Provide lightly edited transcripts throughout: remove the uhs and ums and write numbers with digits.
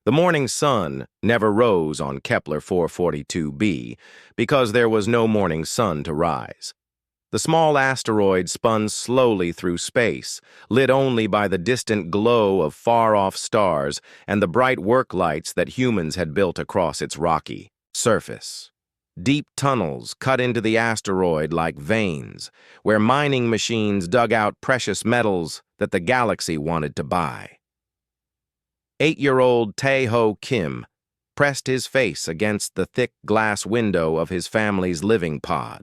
The morning sun never rose on Kepler 442b because there was no morning sun to rise. The small asteroid spun slowly through space, lit only by the distant glow of far-off stars and the bright work lights that humans had built across its rocky surface. Deep tunnels cut into the asteroid like veins, where mining machines dug out precious metals that the galaxy wanted to buy. 8-year-old Tae-ho Kim pressed his face against the thick glass window of his family's living pod,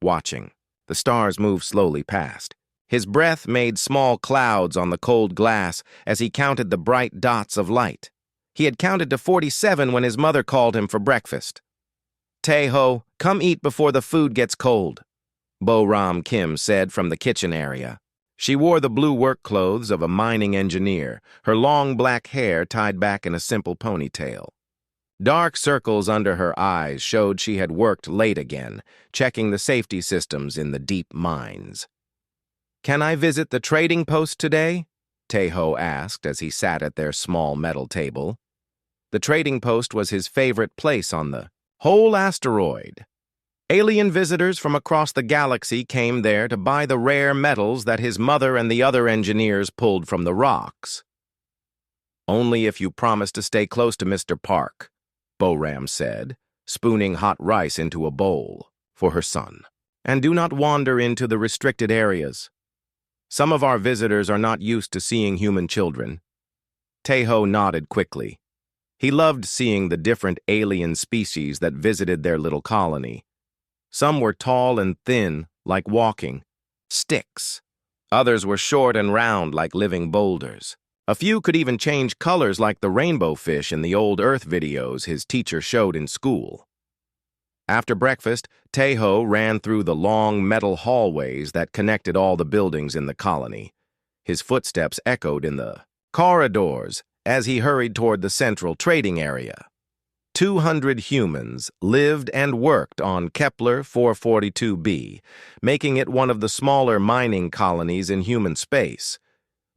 watching. The stars moved slowly past. His breath made small clouds on the cold glass as he counted the bright dots of light. He had counted to 47 when his mother called him for breakfast. "Tae-ho, come eat before the food gets cold," Bo-ram Kim said from the kitchen area. She wore the blue work clothes of a mining engineer, her long black hair tied back in a simple ponytail. Dark circles under her eyes showed she had worked late again, checking the safety systems in the deep mines. "Can I visit the trading post today?" Tae-ho asked as he sat at their small metal table. The trading post was his favorite place on the whole asteroid. Alien visitors from across the galaxy came there to buy the rare metals that his mother and the other engineers pulled from the rocks. "Only if you promise to stay close to Mr. Park," Bo-ram said, spooning hot rice into a bowl for her son. "And do not wander into the restricted areas. Some of our visitors are not used to seeing human children." Tae-ho nodded quickly. He loved seeing the different alien species that visited their little colony. Some were tall and thin, like walking sticks. Others were short and round, like living boulders. A few could even change colors like the rainbow fish in the old Earth videos his teacher showed in school. After breakfast, Tae-ho ran through the long metal hallways that connected all the buildings in the colony. His footsteps echoed in the corridors as he hurried toward the central trading area. 200 humans lived and worked on Kepler 442b, making it one of the smaller mining colonies in human space.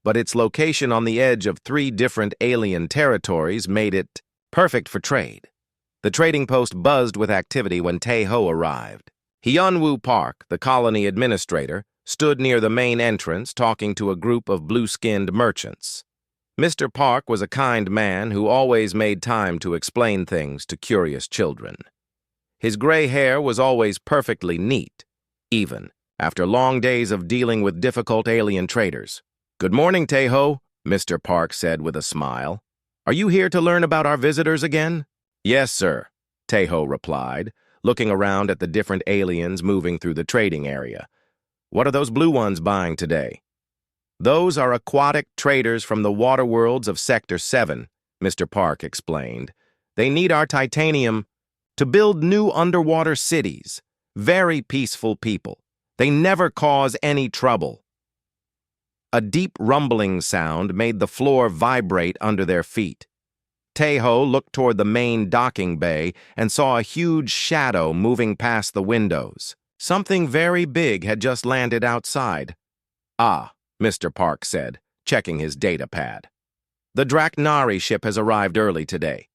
But its location on the edge of 3 different alien territories made it perfect for trade. The trading post buzzed with activity when Tae-ho arrived. Hyunwoo Park, the colony administrator, stood near the main entrance talking to a group of blue-skinned merchants. Mr. Park was a kind man who always made time to explain things to curious children. His gray hair was always perfectly neat, even after long days of dealing with difficult alien traders. "Good morning, Tae-ho," Mr. Park said with a smile. "Are you here to learn about our visitors again?" "Yes, sir," Tae-ho replied, looking around at the different aliens moving through the trading area. "What are those blue ones buying today?" "Those are aquatic traders from the water worlds of Sector 7, Mr. Park explained. "They need our titanium to build new underwater cities. Very peaceful people. They never cause any trouble." A deep rumbling sound made the floor vibrate under their feet. Tae-ho looked toward the main docking bay and saw a huge shadow moving past the windows. Something very big had just landed outside. "Ah," Mr. Park said, checking his data pad. "The Draknari ship has arrived early today."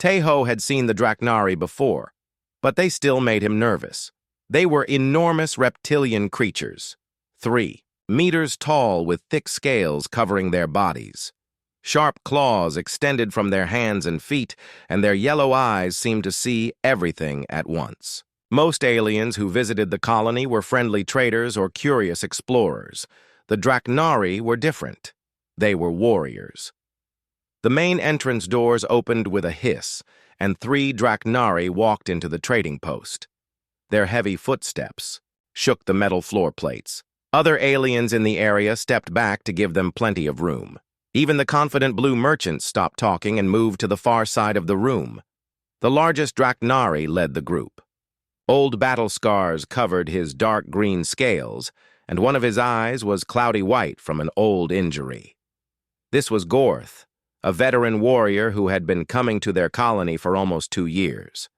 Tae-ho had seen the Draknari before, but they still made him nervous. They were enormous reptilian creatures, 3 meters tall with thick scales covering their bodies. Sharp claws extended from their hands and feet, and their yellow eyes seemed to see everything at once. Most aliens who visited the colony were friendly traders or curious explorers. The Draknari were different. They were warriors. The main entrance doors opened with a hiss, and 3 Draknari walked into the trading post. Their heavy footsteps shook the metal floor plates. Other aliens in the area stepped back to give them plenty of room. Even the confident blue merchants stopped talking and moved to the far side of the room. The largest Draknari led the group. Old battle scars covered his dark green scales, and one of his eyes was cloudy white from an old injury. This was Gorth, a veteran warrior who had been coming to their colony for almost 2 years.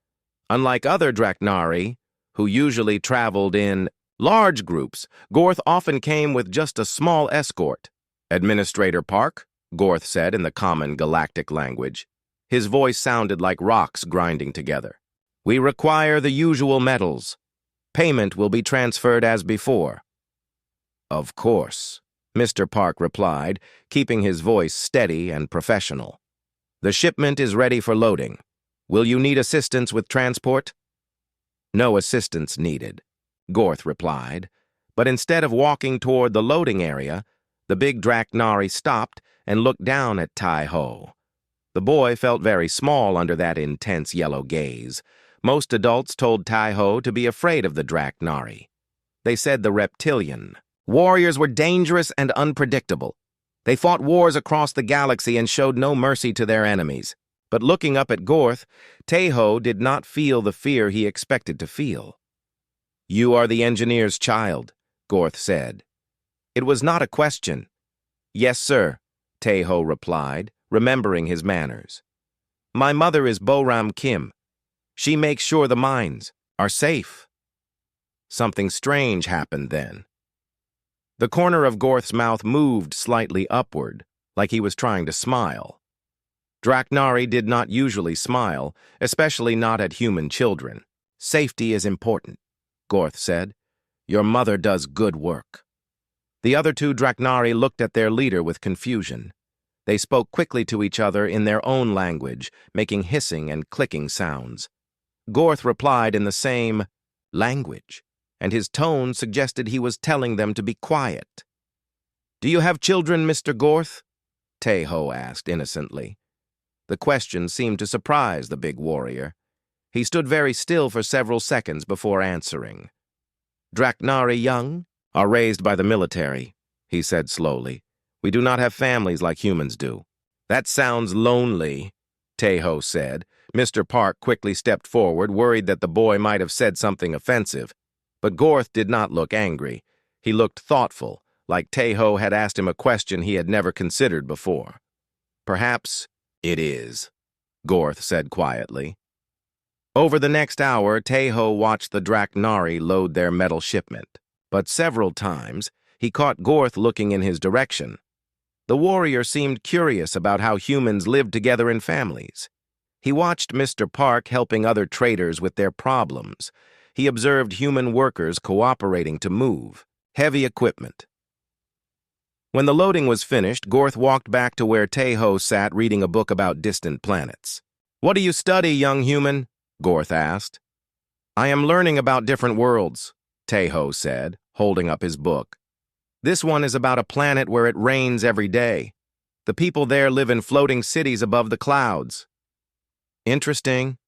Unlike other Draknari, who usually traveled in large groups, Gorth often came with just a small escort. "Administrator Park," Gorth said in the common galactic language. His voice sounded like rocks grinding together. "We require the usual metals. Payment will be transferred as before." "Of course," Mr. Park replied, keeping his voice steady and professional. "The shipment is ready for loading. Will you need assistance with transport?" "No assistance needed," Gorth replied, but instead of walking toward the loading area, the big Draknari stopped and looked down at Tai-Ho. The boy felt very small under that intense yellow gaze. Most adults told Tai-Ho to be afraid of the Draknari. They said the reptilian warriors were dangerous and unpredictable. They fought wars across the galaxy and showed no mercy to their enemies. But looking up at Gorth, Tai-Ho did not feel the fear he expected to feel. "You are the engineer's child," Gorth said. It was not a question. "Yes, sir," Tai-Ho replied, remembering his manners. "My mother is Boram Kim. She makes sure the mines are safe." Something strange happened then. The corner of Gorth's mouth moved slightly upward, like he was trying to smile. Draknari did not usually smile, especially not at human children. "Safety is important," Gorth said. "Your mother does good work." The other two Draknari looked at their leader with confusion. They spoke quickly to each other in their own language, making hissing and clicking sounds. Gorth replied in the same language, and his tone suggested he was telling them to be quiet. "Do you have children, Mr. Gorth?" Tai-Ho asked innocently. The question seemed to surprise the big warrior. He stood very still for several seconds before answering. "Draknari young are raised by the military," he said slowly. "We do not have families like humans do." "That sounds lonely," Tai-Ho said. Mr. Park quickly stepped forward, worried that the boy might have said something offensive. But Gorth did not look angry. He looked thoughtful, like Tai-Ho had asked him a question he had never considered before. "Perhaps it is," Gorth said quietly. Over the next hour, Tai-Ho watched the Draknari load their metal shipment. But several times, he caught Gorth looking in his direction. The warrior seemed curious about how humans lived together in families. He watched Mr. Park helping other traders with their problems. He observed human workers cooperating to move heavy equipment. When the loading was finished, Gorth walked back to where Tai-Ho sat reading a book about distant planets. "What do you study, young human?" Gorth asked. "I am learning about different worlds," Tai-Ho said, holding up his book. "This one is about a planet where it rains every day. The people there live in floating cities above the clouds." "Interesting,"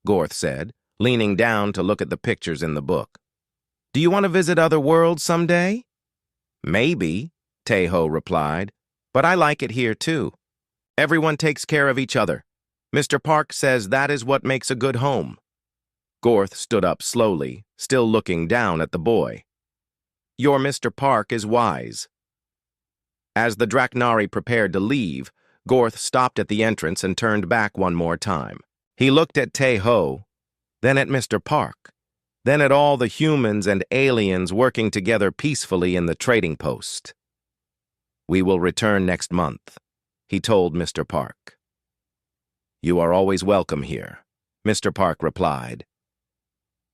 Gorth said, leaning down to look at the pictures in the book. "Do you want to visit other worlds someday?" "Maybe," Tai-Ho replied, "but I like it here too. Everyone takes care of each other. Mr. Park says that is what makes a good home." Gorth stood up slowly, still looking down at the boy. "Your Mr. Park is wise." As the Draknari prepared to leave, Gorth stopped at the entrance and turned back one more time. He looked at Tai-Ho, then at Mr. Park, then at all the humans and aliens working together peacefully in the trading post. "We will return next month," he told Mr. Park. "You are always welcome here," Mr. Park replied.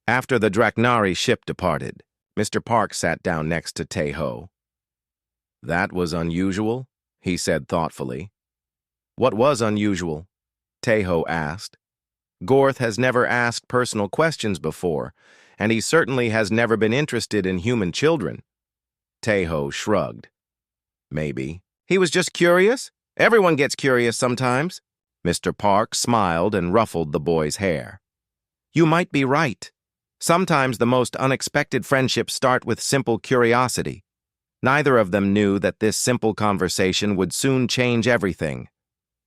After the Draknari ship departed, Mr. Park sat down next to Tai-Ho. "That was unusual," he said thoughtfully. "What was unusual?" Tai-Ho asked. Gorth has never asked personal questions before, and he certainly has never been interested in human children. Tai-Ho shrugged. "Maybe. He was just curious. Everyone gets curious sometimes." Mr. Park smiled and ruffled the boy's hair. "You might be right. Sometimes the most unexpected friendships start with simple curiosity." Neither of them knew that this simple conversation would soon change everything.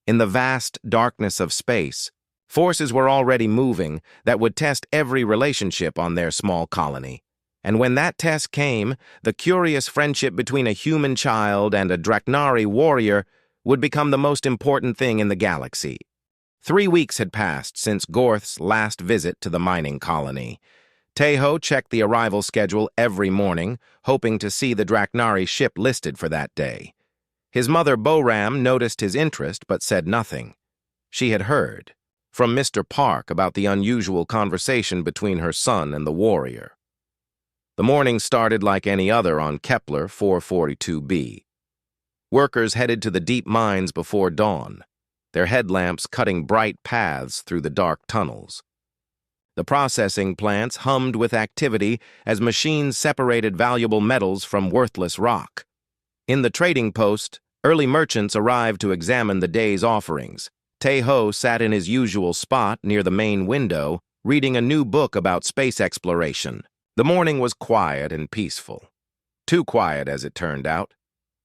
In the vast darkness of space, forces were already moving that would test every relationship on their small colony. And when that test came, the curious friendship between a human child and a Draknari warrior would become the most important thing in the galaxy. 3 weeks had passed since Gorth's last visit to the mining colony. Tai-Ho checked the arrival schedule every morning, hoping to see the Draknari ship listed for that day. His mother, Boram, noticed his interest but said nothing. She had heard from Mr. Park about the unusual conversation between her son and the warrior. The morning started like any other on Kepler 442b. Workers headed to the deep mines before dawn, their headlamps cutting bright paths through the dark tunnels. The processing plants hummed with activity as machines separated valuable metals from worthless rock. In the trading post, early merchants arrived to examine the day's offerings. Tae-ho sat in his usual spot near the main window, reading a new book about space exploration. The morning was quiet and peaceful. Too quiet, as it turned out.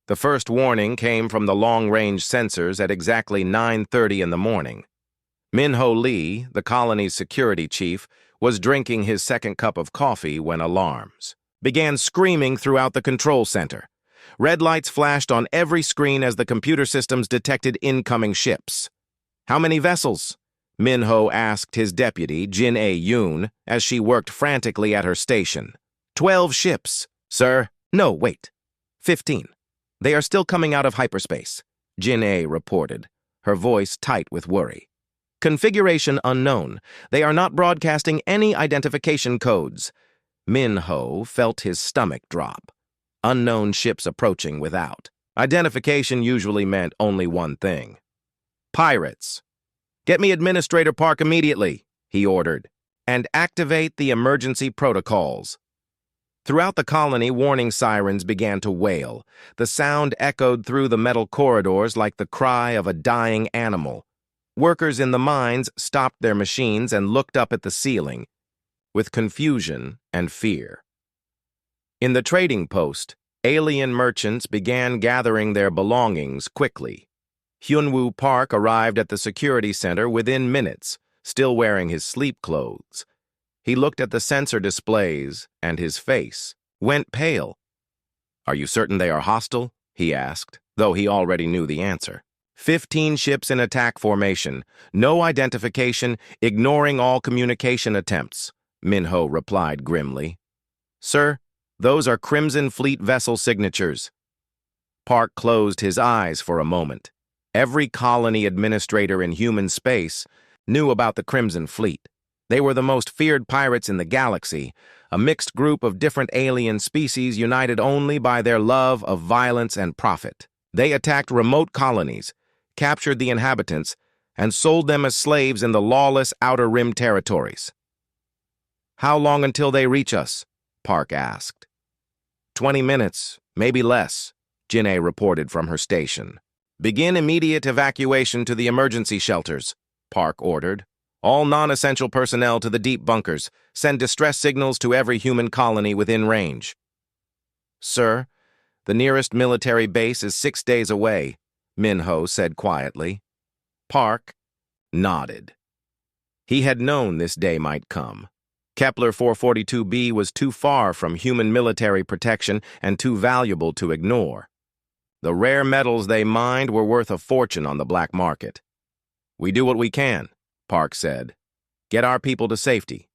The first warning came from the long-range sensors at exactly 9:30 in the morning. Min-ho Lee, the colony's security chief, was drinking his second cup of coffee when alarms began screaming throughout the control center. Red lights flashed on every screen as the computer systems detected incoming ships. "How many vessels?" Min-ho asked his deputy, Jin-A Yoon, as she worked frantically at her station. 12 ships, sir. No, wait. 15. They are still coming out of hyperspace, Jin-A reported, her voice tight with worry. Configuration unknown. They are not broadcasting any identification codes. Min-ho felt his stomach drop. Unknown ships approaching without. Identification usually meant only one thing. "Pirates. Get me Administrator Park immediately," he ordered, "and activate the emergency protocols." Throughout the colony, warning sirens began to wail. The sound echoed through the metal corridors like the cry of a dying animal. Workers in the mines stopped their machines and looked up at the ceiling, with confusion and fear. In the trading post, alien merchants began gathering their belongings quickly. Hyunwoo Park arrived at the security center within minutes, still wearing his sleep clothes. He looked at the sensor displays, and his face went pale. "Are you certain they are hostile?" he asked, though he already knew the answer. 15 ships in attack formation, no identification, ignoring all communication attempts, Min-ho replied grimly. "Sir, those are Crimson Fleet vessel signatures." Park closed his eyes for a moment. Every colony administrator in human space knew about the Crimson Fleet. They were the most feared pirates in the galaxy, a mixed group of different alien species united only by their love of violence and profit. They attacked remote colonies, captured the inhabitants, and sold them as slaves in the lawless Outer Rim territories. "How long until they reach us?" Park asked. 20 minutes, maybe less, Jin-A reported from her station. "Begin immediate evacuation to the emergency shelters," Park ordered. "All non-essential personnel to the deep bunkers. Send distress signals to every human colony within range." "Sir, the nearest military base is 6 days away," Min-ho said quietly. Park nodded. He had known this day might come. Kepler 442b was too far from human military protection and too valuable to ignore. The rare metals they mined were worth a fortune on the black market. "We do what we can," Park said. "Get our people to safety."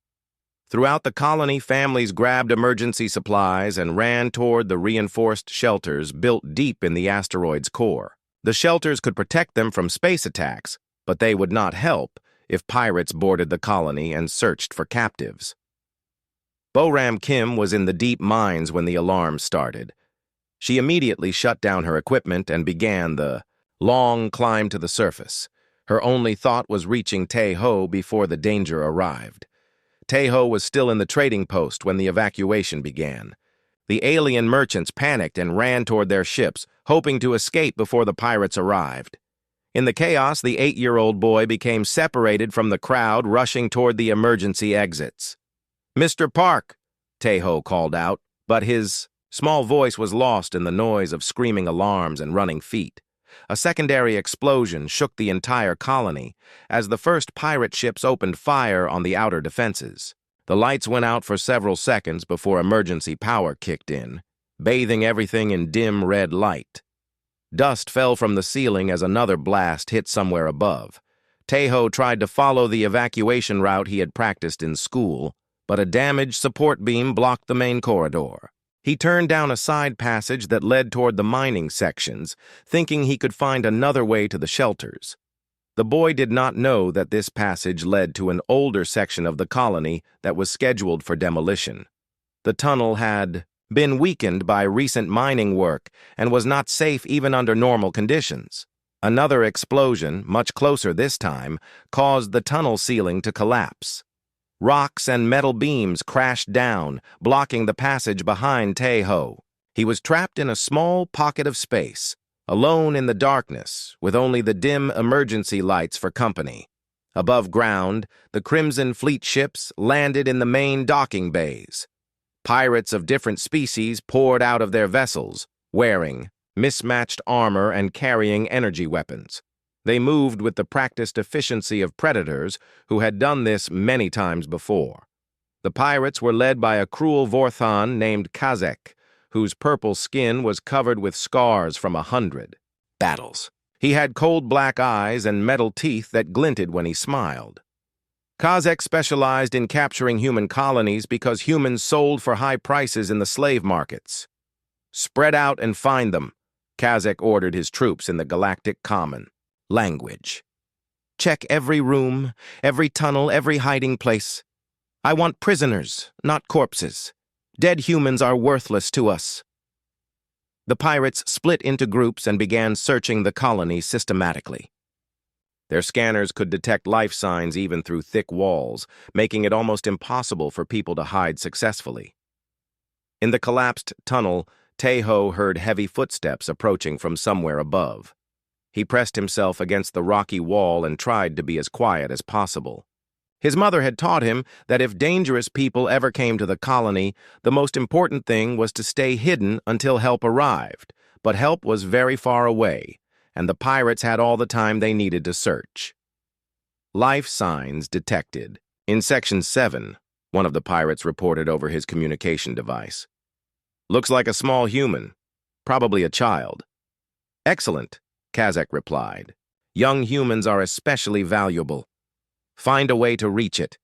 Throughout the colony, families grabbed emergency supplies and ran toward the reinforced shelters built deep in the asteroid's core. The shelters could protect them from space attacks, but they would not help if pirates boarded the colony and searched for captives. Bo-Ram Kim was in the deep mines when the alarm started. She immediately shut down her equipment and began the long climb to the surface. Her only thought was reaching Tae-ho before the danger arrived. Tae-ho was still in the trading post when the evacuation began. The alien merchants panicked and ran toward their ships, hoping to escape before the pirates arrived. In the chaos, the 8-year-old boy became separated from the crowd rushing toward the emergency exits. "Mr. Park," Tae-ho called out, but his small voice was lost in the noise of screaming alarms and running feet. A secondary explosion shook the entire colony as the first pirate ships opened fire on the outer defenses. The lights went out for several seconds before emergency power kicked in, bathing everything in dim red light. Dust fell from the ceiling as another blast hit somewhere above. Tae-ho tried to follow the evacuation route he had practiced in school, but a damaged support beam blocked the main corridor. He turned down a side passage that led toward the mining sections, thinking he could find another way to the shelters. The boy did not know that this passage led to an older section of the colony that was scheduled for demolition. The tunnel had been weakened by recent mining work and was not safe even under normal conditions. Another explosion, much closer this time, caused the tunnel ceiling to collapse. Rocks and metal beams crashed down, blocking the passage behind Tae-ho. He was trapped in a small pocket of space, alone in the darkness, with only the dim emergency lights for company. Above ground, the Crimson Fleet ships landed in the main docking bays. Pirates of different species poured out of their vessels, wearing mismatched armor and carrying energy weapons. They moved with the practiced efficiency of predators who had done this many times before. The pirates were led by a cruel Vorthan named Kazek, whose purple skin was covered with scars from 100 battles. He had cold black eyes and metal teeth that glinted when he smiled. Kazek specialized in capturing human colonies because humans sold for high prices in the slave markets. "Spread out and find them," Kazek ordered his troops in the galactic common language. "Check every room, every tunnel, every hiding place. I want prisoners, not corpses. Dead humans are worthless to us." The pirates split into groups and began searching the colony systematically. Their scanners could detect life signs even through thick walls, making it almost impossible for people to hide successfully. In the collapsed tunnel, Tae-ho heard heavy footsteps approaching from somewhere above. He pressed himself against the rocky wall and tried to be as quiet as possible. His mother had taught him that if dangerous people ever came to the colony, the most important thing was to stay hidden until help arrived. But help was very far away, and the pirates had all the time they needed to search. Life signs detected. In Section 7, one of the pirates reported over his communication device. "Looks like a small human, probably a child." "Excellent," Kazek replied. "Young humans are especially valuable. Find a way to reach it."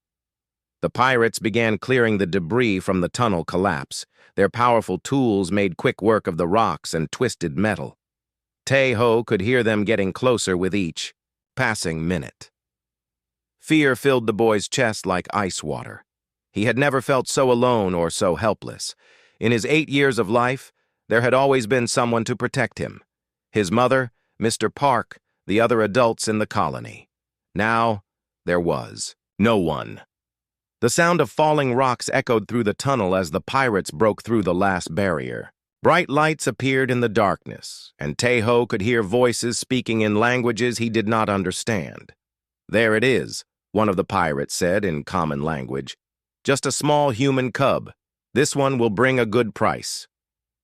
The pirates began clearing the debris from the tunnel collapse. Their powerful tools made quick work of the rocks and twisted metal. Tae-ho could hear them getting closer with each passing minute. Fear filled the boy's chest like ice water. He had never felt so alone or so helpless. In his 8 years of life, there had always been someone to protect him. His mother, Mr. Park, the other adults in the colony. Now, there was no one. The sound of falling rocks echoed through the tunnel as the pirates broke through the last barrier. Bright lights appeared in the darkness, and Tae-ho could hear voices speaking in languages he did not understand. "There it is," one of the pirates said in common language. "Just a small human cub. This one will bring a good price."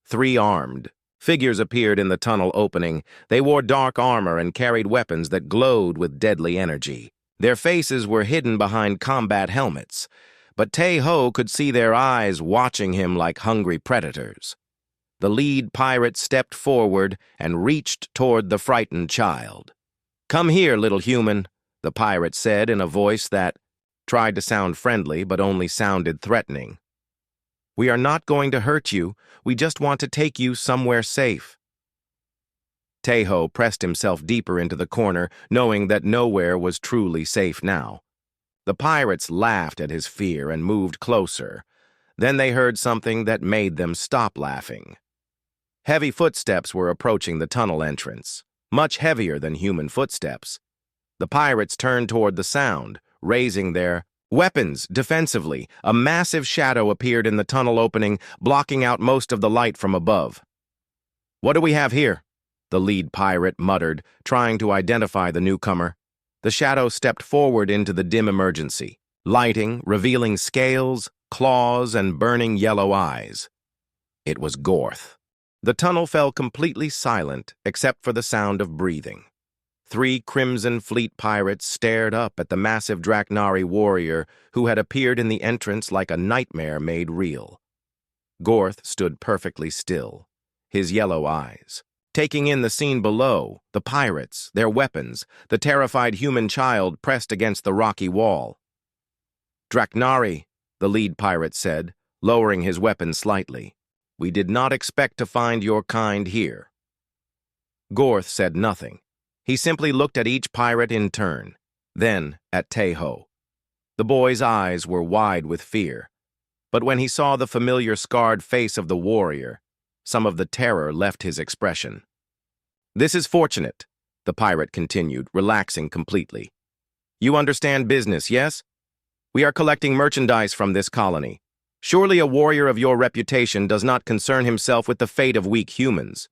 3 armed figures appeared in the tunnel opening. They wore dark armor and carried weapons that glowed with deadly energy. Their faces were hidden behind combat helmets, but Tae-ho could see their eyes watching him like hungry predators. The lead pirate stepped forward and reached toward the frightened child. "Come here, little human," the pirate said in a voice that tried to sound friendly but only sounded threatening. "We are not going to hurt you. We just want to take you somewhere safe." Tae-ho pressed himself deeper into the corner, knowing that nowhere was truly safe now. The pirates laughed at his fear and moved closer. Then they heard something that made them stop laughing. Heavy footsteps were approaching the tunnel entrance, much heavier than human footsteps. The pirates turned toward the sound, raising their weapons defensively. A massive shadow appeared in the tunnel opening, blocking out most of the light from above. "What do we have here?" the lead pirate muttered, trying to identify the newcomer. The shadow stepped forward into the dim emergency, lighting, revealing scales, claws, and burning yellow eyes. It was Gorth. The tunnel fell completely silent, except for the sound of breathing. 3 Crimson Fleet pirates stared up at the massive Draknari warrior who had appeared in the entrance like a nightmare made real. Gorth stood perfectly still, his yellow eyes taking in the scene below, the pirates, their weapons, the terrified human child pressed against the rocky wall. "Draknari," the lead pirate said, lowering his weapon slightly. "We did not expect to find your kind here." Gorth said nothing. He simply looked at each pirate in turn, then at Tae-ho. The boy's eyes were wide with fear, but when he saw the familiar scarred face of the warrior, some of the terror left his expression. "This is fortunate," the pirate continued, relaxing completely. "You understand business, yes? We are collecting merchandise from this colony. Surely a warrior of your reputation does not concern himself with the fate of weak humans."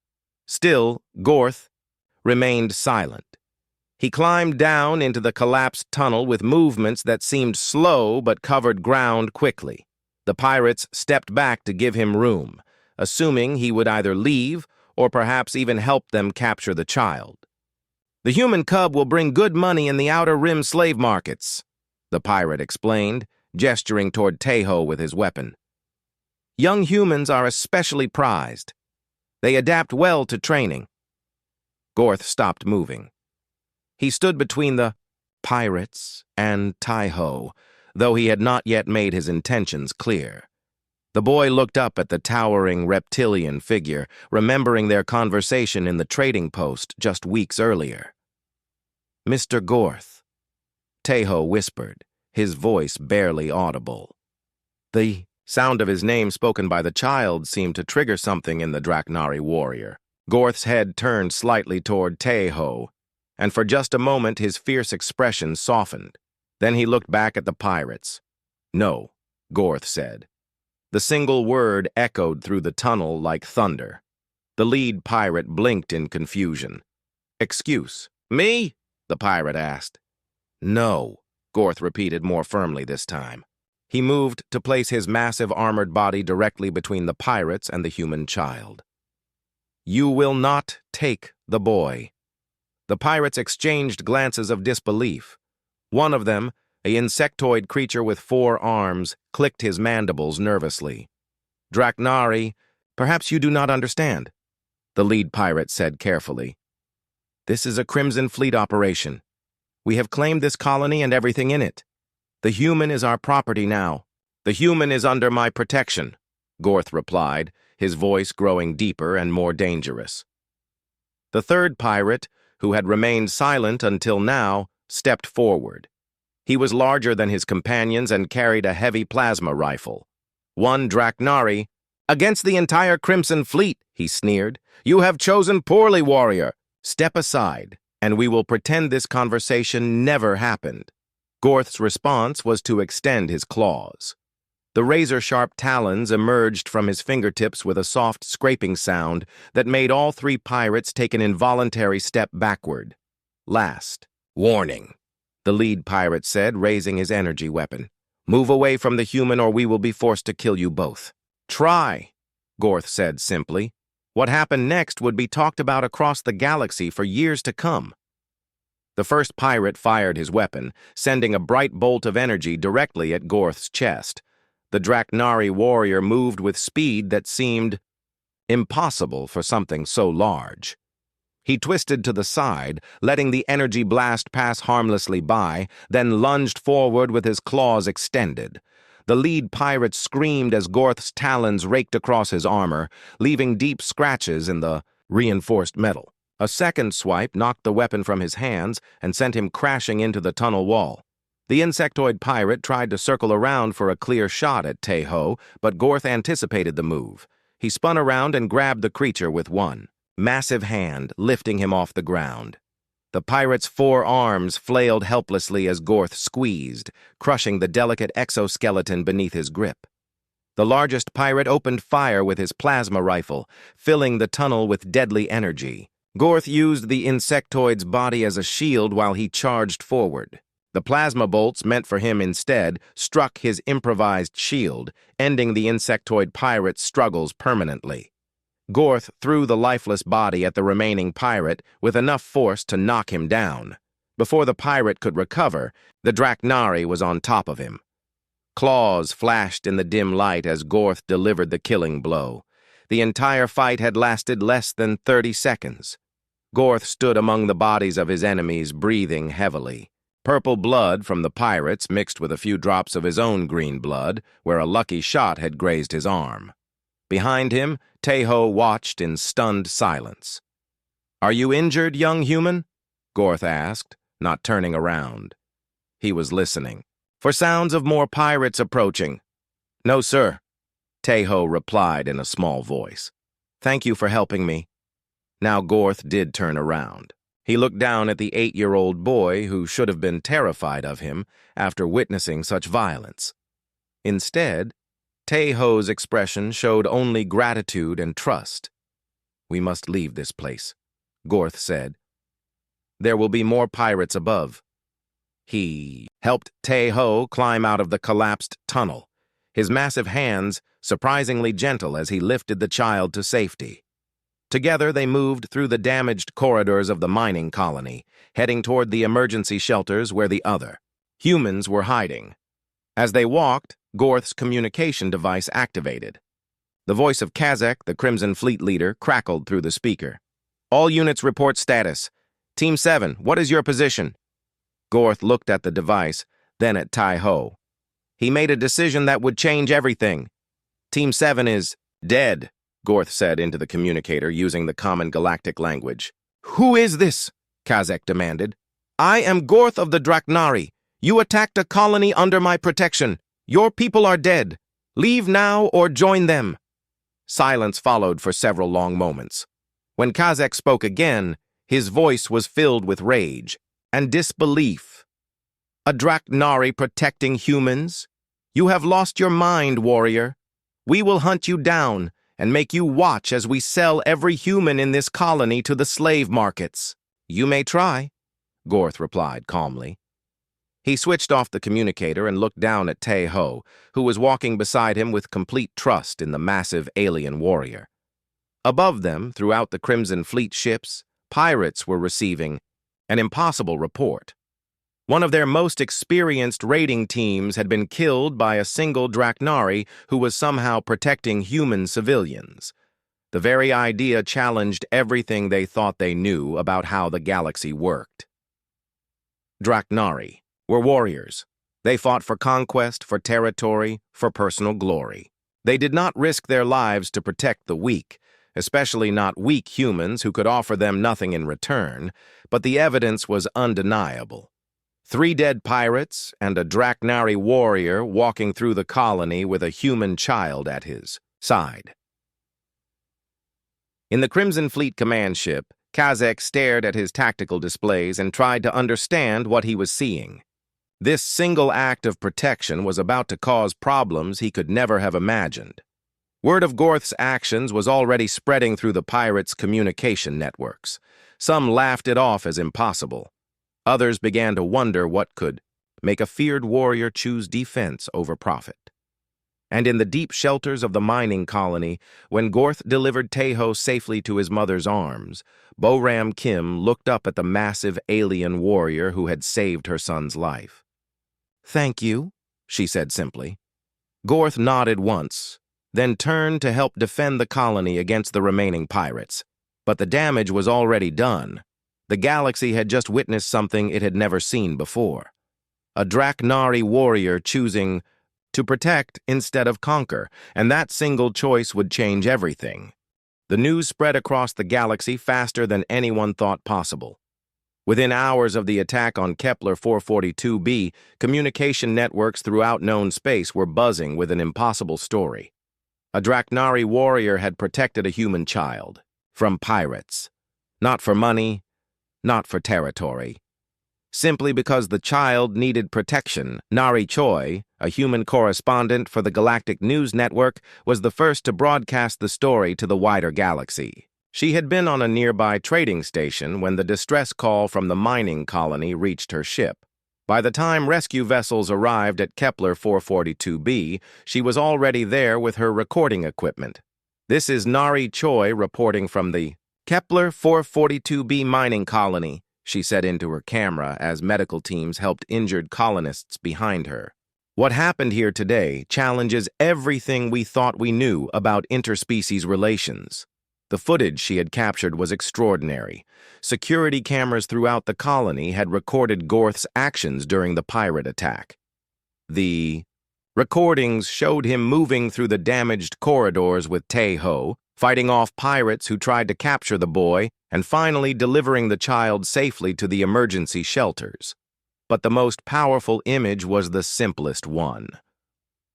Still, Gorth remained silent. He climbed down into the collapsed tunnel with movements that seemed slow but covered ground quickly. The pirates stepped back to give him room, assuming he would either leave or perhaps even help them capture the child. "The human cub will bring good money in the outer rim slave markets," the pirate explained, gesturing toward Tae-ho with his weapon. "Young humans are especially prized. They adapt well to training." Gorth stopped moving. He stood between the pirates and Tae-ho, though he had not yet made his intentions clear. The boy looked up at the towering reptilian figure, remembering their conversation in the trading post just weeks earlier. "Mr. Gorth," Tae-ho whispered, his voice barely audible. The sound of his name spoken by the child seemed to trigger something in the Draknari warrior. Gorth's head turned slightly toward Tae-ho, and for just a moment his fierce expression softened. Then he looked back at the pirates. "No," Gorth said. The single word echoed through the tunnel like thunder. The lead pirate blinked in confusion. "Excuse me?" the pirate asked. "No," Gorth repeated more firmly this time. He moved to place his massive armored body directly between the pirates and the human child. "You will not take the boy." The pirates exchanged glances of disbelief. One of them, an insectoid creature with 4 arms, clicked his mandibles nervously. "Draknari, perhaps you do not understand," the lead pirate said carefully. "This is a Crimson Fleet operation. We have claimed this colony and everything in it. The human is our property now." "The human is under my protection," Gorth replied, his voice growing deeper and more dangerous. The third pirate, who had remained silent until now, stepped forward. He was larger than his companions and carried a heavy plasma rifle. "One Draknari, against the entire Crimson Fleet," he sneered. "You have chosen poorly, warrior. Step aside, and we will pretend this conversation never happened." Gorth's response was to extend his claws. The razor-sharp talons emerged from his fingertips with a soft scraping sound that made all 3 pirates take an involuntary step backward. "Last warning," the lead pirate said, raising his energy weapon. "Move away from the human or we will be forced to kill you both." "Try," Gorth said simply. What happened next would be talked about across the galaxy for years to come. The first pirate fired his weapon, sending a bright bolt of energy directly at Gorth's chest. The Draknari warrior moved with speed that seemed impossible for something so large. He twisted to the side, letting the energy blast pass harmlessly by, then lunged forward with his claws extended. The lead pirate screamed as Gorth's talons raked across his armor, leaving deep scratches in the reinforced metal. A second swipe knocked the weapon from his hands and sent him crashing into the tunnel wall. The insectoid pirate tried to circle around for a clear shot at Tae-ho, but Gorth anticipated the move. He spun around and grabbed the creature with one massive hand, lifting him off the ground. The pirate's 4 arms flailed helplessly as Gorth squeezed, crushing the delicate exoskeleton beneath his grip. The largest pirate opened fire with his plasma rifle, filling the tunnel with deadly energy. Gorth used the insectoid's body as a shield while he charged forward. The plasma bolts meant for him instead struck his improvised shield, ending the insectoid pirate's struggles permanently. Gorth threw the lifeless body at the remaining pirate with enough force to knock him down. Before the pirate could recover, the Draknari was on top of him. Claws flashed in the dim light as Gorth delivered the killing blow. The entire fight had lasted less than 30 seconds. Gorth stood among the bodies of his enemies, breathing heavily. Purple blood from the pirates mixed with a few drops of his own green blood, where a lucky shot had grazed his arm. Behind him, Tae-ho watched in stunned silence. "Are you injured, young human?" Gorth asked, not turning around. He was listening for sounds of more pirates approaching. "No, sir," Tejo replied in a small voice. "Thank you for helping me." Now Gorth did turn around. He looked down at the 8-year-old boy who should have been terrified of him after witnessing such violence. Instead, Tejo's expression showed only gratitude and trust. "We must leave this place," Gorth said. "There will be more pirates above." He helped Tejo climb out of the collapsed tunnel, his massive hands surprisingly gentle as he lifted the child to safety. Together they moved through the damaged corridors of the mining colony, heading toward the emergency shelters where the other humans were hiding. As they walked, Gorth's communication device activated. The voice of Kazek, the Crimson Fleet leader, crackled through the speaker. "All units report status. Team 7, what is your position?" Gorth looked at the device, then at Tejo. He made a decision that would change everything. "Team 7 is dead," Gorth said into the communicator using the common galactic language. "Who is this?" Kazek demanded. "I am Gorth of the Draknari. You attacked a colony under my protection. Your people are dead. Leave now or join them." Silence followed for several long moments. When Kazek spoke again, his voice was filled with rage and disbelief. "A Draknari protecting humans? You have lost your mind, warrior. We will hunt you down and make you watch as we sell every human in this colony to the slave markets." "You may try," Gorth replied calmly. He switched off the communicator and looked down at Tejo, who was walking beside him with complete trust in the massive alien warrior. Above them, throughout the Crimson Fleet ships, pirates were receiving an impossible report. One of their most experienced raiding teams had been killed by a single Draknari who was somehow protecting human civilians. The very idea challenged everything they thought they knew about how the galaxy worked. Draknari were warriors. They fought for conquest, for territory, for personal glory. They did not risk their lives to protect the weak, especially not weak humans who could offer them nothing in return, but the evidence was undeniable. 3 dead pirates and a Draknari warrior walking through the colony with a human child at his side. In the Crimson Fleet command ship, Kazek stared at his tactical displays and tried to understand what he was seeing. This single act of protection was about to cause problems he could never have imagined. Word of Gorth's actions was already spreading through the pirates' communication networks. Some laughed it off as impossible. Others began to wonder what could make a feared warrior choose defense over profit. And in the deep shelters of the mining colony, when Gorth delivered Tejo safely to his mother's arms, Boram Kim looked up at the massive alien warrior who had saved her son's life. "Thank you," she said simply. Gorth nodded once, then turned to help defend the colony against the remaining pirates. But the damage was already done. The galaxy had just witnessed something it had never seen before. A Draknari warrior choosing to protect instead of conquer, and that single choice would change everything. The news spread across the galaxy faster than anyone thought possible. Within hours of the attack on Kepler 442b, communication networks throughout known space were buzzing with an impossible story. A Draknari warrior had protected a human child from pirates. Not for money, not for territory. Simply because the child needed protection, Nari Choi, a human correspondent for the Galactic News Network, was the first to broadcast the story to the wider galaxy. She had been on a nearby trading station when the distress call from the mining colony reached her ship. By the time rescue vessels arrived at Kepler 442b, she was already there with her recording equipment. "This is Nari Choi reporting from the Kepler 442b mining colony," she said into her camera as medical teams helped injured colonists behind her. "What happened here today challenges everything we thought we knew about interspecies relations." The footage she had captured was extraordinary. Security cameras throughout the colony had recorded Gorth's actions during the pirate attack. The recordings showed him moving through the damaged corridors with Tejo, fighting off pirates who tried to capture the boy, and finally delivering the child safely to the emergency shelters. But the most powerful image was the simplest one.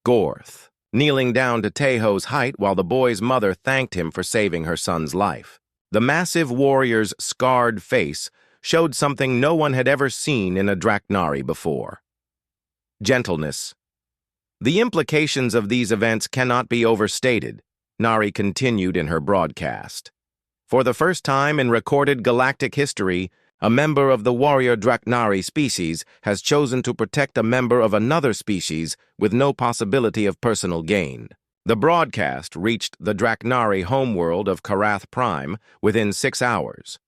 Gorth, kneeling down to Tejo's height while the boy's mother thanked him for saving her son's life. The massive warrior's scarred face showed something no one had ever seen in a Draknari before. Gentleness. The implications of these events cannot be overstated, Nari continued in her broadcast. For the first time in recorded galactic history, a member of the warrior Draknari species has chosen to protect a member of another species with no possibility of personal gain. The broadcast reached the Draknari homeworld of Karath Prime within 6 hours.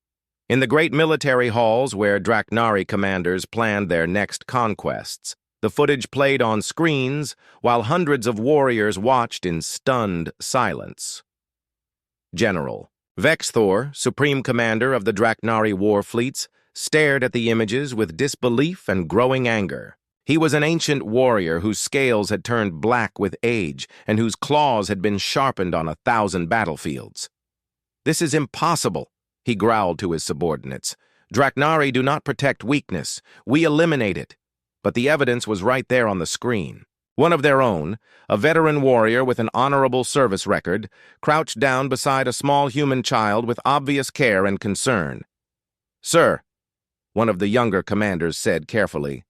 In the great military halls where Draknari commanders planned their next conquests, the footage played on screens while hundreds of warriors watched in stunned silence. General Vexthor, Supreme Commander of the Draknari war fleets, stared at the images with disbelief and growing anger. He was an ancient warrior whose scales had turned black with age and whose claws had been sharpened on 1,000 battlefields. "This is impossible," he growled to his subordinates. "Draknari do not protect weakness. We eliminate it." But the evidence was right there on the screen. One of their own, a veteran warrior with an honorable service record, crouched down beside a small human child with obvious care and concern. "Sir," one of the younger commanders said carefully,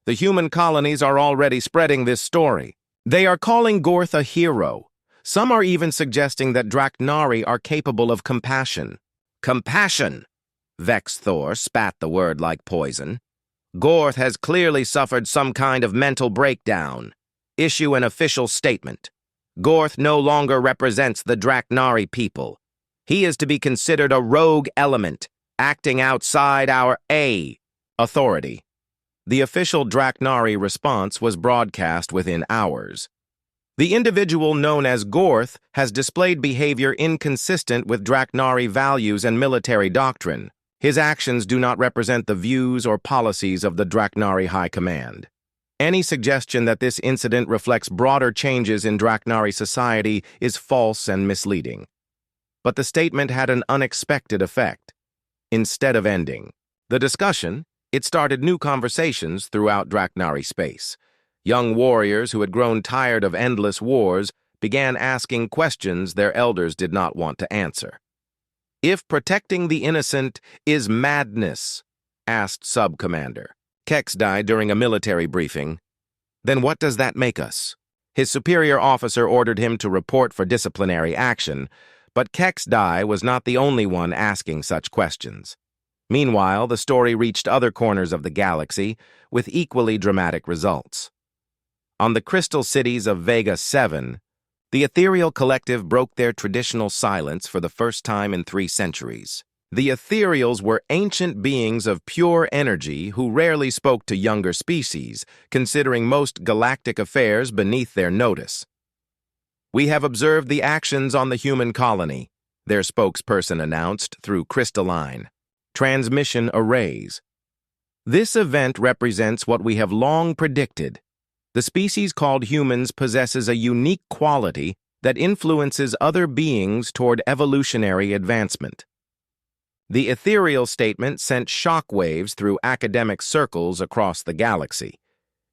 "the human colonies are already spreading this story. They are calling Gorth a hero. Some are even suggesting that Draknari are capable of compassion." "Compassion!" Vexthor spat the word like poison. "Gorth has clearly suffered some kind of mental breakdown. Issue an official statement. Gorth no longer represents the Draknari people. He is to be considered a rogue element, acting outside our authority." The official Draknari response was broadcast within hours. "The individual known as Gorth has displayed behavior inconsistent with Draknari values and military doctrine. His actions do not represent the views or policies of the Draknari High Command. Any suggestion that this incident reflects broader changes in Draknari society is false and misleading." But the statement had an unexpected effect. Instead of ending the discussion, it started new conversations throughout Draknari space. Young warriors who had grown tired of endless wars began asking questions their elders did not want to answer. "If protecting the innocent is madness," asked Sub-Commander Kexdai during a military briefing, "then what does that make us?" His superior officer ordered him to report for disciplinary action, but Kexdai was not the only one asking such questions. Meanwhile, the story reached other corners of the galaxy with equally dramatic results. On the crystal cities of Vega 7, the ethereal collective broke their traditional silence for the first time in 3 centuries. The ethereals were ancient beings of pure energy who rarely spoke to younger species, considering most galactic affairs beneath their notice. "We have observed the actions on the human colony," their spokesperson announced through crystalline transmission arrays. "This event represents what we have long predicted. The species called humans possesses a unique quality that influences other beings toward evolutionary advancement." The ethereal statement sent shockwaves through academic circles across the galaxy.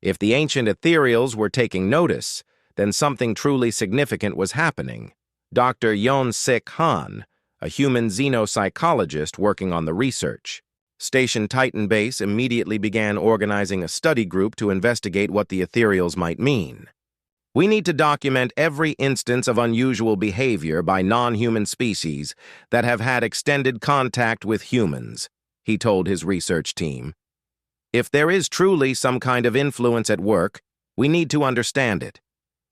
If the ancient ethereals were taking notice, then something truly significant was happening. Dr. Yon-Sik Han, a human xenopsychologist working on the research. Station Titan Base immediately began organizing a study group to investigate what the ethereals might mean. "We need to document every instance of unusual behavior by non-human species that have had extended contact with humans," he told his research team. "If there is truly some kind of influence at work, we need to understand it."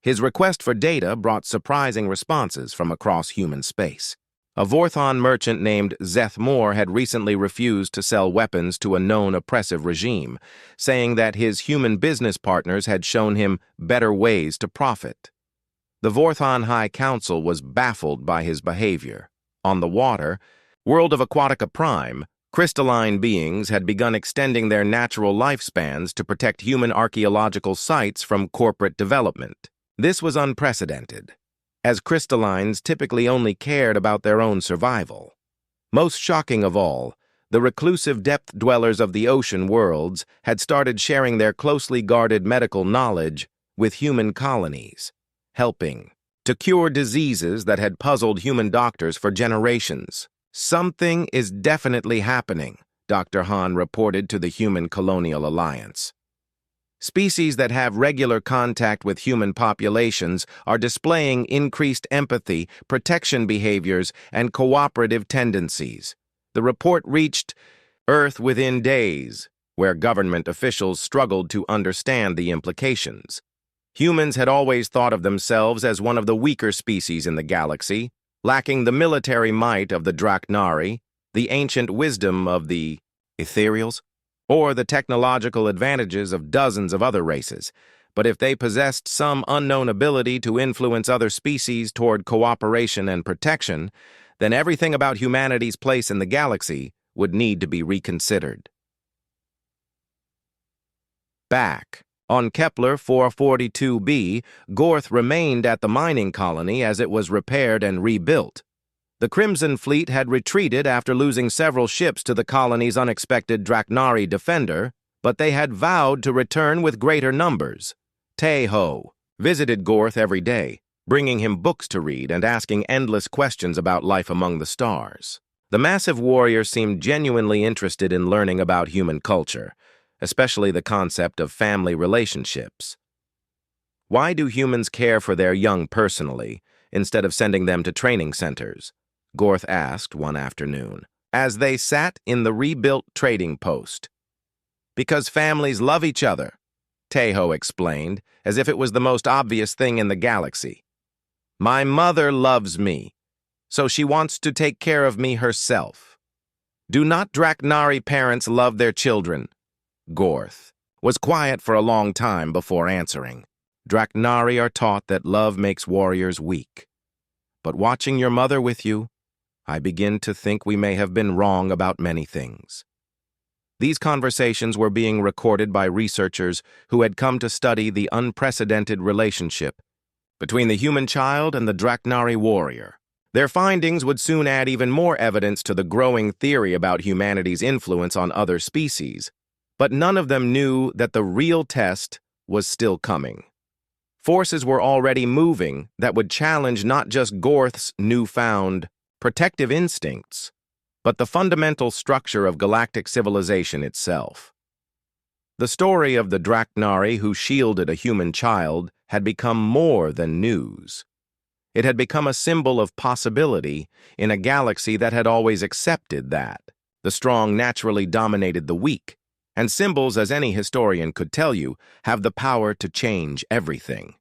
His request for data brought surprising responses from across human space. A Vorthon merchant named Zeth Moore had recently refused to sell weapons to a known oppressive regime, saying that his human business partners had shown him better ways to profit. The Vorthon High Council was baffled by his behavior. On the water, world of Aquatica Prime, crystalline beings had begun extending their natural lifespans to protect human archaeological sites from corporate development. This was unprecedented. as crystallines typically only cared about their own survival. Most shocking of all, the reclusive depth dwellers of the ocean worlds had started sharing their closely guarded medical knowledge with human colonies, helping to cure diseases that had puzzled human doctors for generations. "Something is definitely happening," Dr. Hahn reported to the Human Colonial Alliance. "Species that have regular contact with human populations are displaying increased empathy, protection behaviors, and cooperative tendencies." The report reached Earth within days, where government officials struggled to understand the implications. Humans had always thought of themselves as one of the weaker species in the galaxy, lacking the military might of the Draknari, the ancient wisdom of the Ethereals, or the technological advantages of dozens of other races. But if they possessed some unknown ability to influence other species toward cooperation and protection, then everything about humanity's place in the galaxy would need to be reconsidered. Back on Kepler 442b, Gorth remained at the mining colony as it was repaired and rebuilt. The Crimson Fleet had retreated after losing several ships to the colony's unexpected Draknari defender, but they had vowed to return with greater numbers. Teho visited Gorth every day, bringing him books to read and asking endless questions about life among the stars. The massive warrior seemed genuinely interested in learning about human culture, especially the concept of family relationships. "Why do humans care for their young personally, instead of sending them to training centers?" Gorth asked one afternoon, as they sat in the rebuilt trading post. "Because families love each other," Teho explained, as if it was the most obvious thing in the galaxy. "My mother loves me, so she wants to take care of me herself." "Do not Draknari parents love their children?" Gorth was quiet for a long time before answering. "Draknari are taught that love makes warriors weak. But watching your mother with you, I begin to think we may have been wrong about many things." These conversations were being recorded by researchers who had come to study the unprecedented relationship between the human child and the Draknari warrior. Their findings would soon add even more evidence to the growing theory about humanity's influence on other species, but none of them knew that the real test was still coming. Forces were already moving that would challenge not just Gorth's newfound protective instincts, but the fundamental structure of galactic civilization itself. The story of the Draknari who shielded a human child had become more than news. It had become a symbol of possibility in a galaxy that had always accepted that the strong naturally dominated the weak, and symbols, as any historian could tell you, have the power to change everything.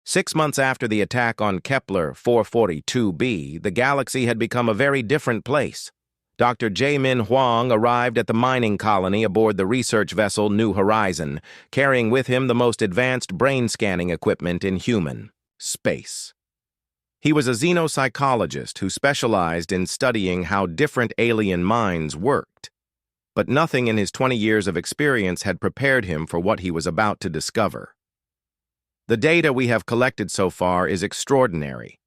6 months after the attack on Kepler 442b, the galaxy had become a very different place. Dr. Jae-min Hwang arrived at the mining colony aboard the research vessel New Horizon, carrying with him the most advanced brain scanning equipment in human space. He was a xenopsychologist who specialized in studying how different alien minds worked, but nothing in his 20 years of experience had prepared him for what he was about to discover. "The data we have collected so far is extraordinary,"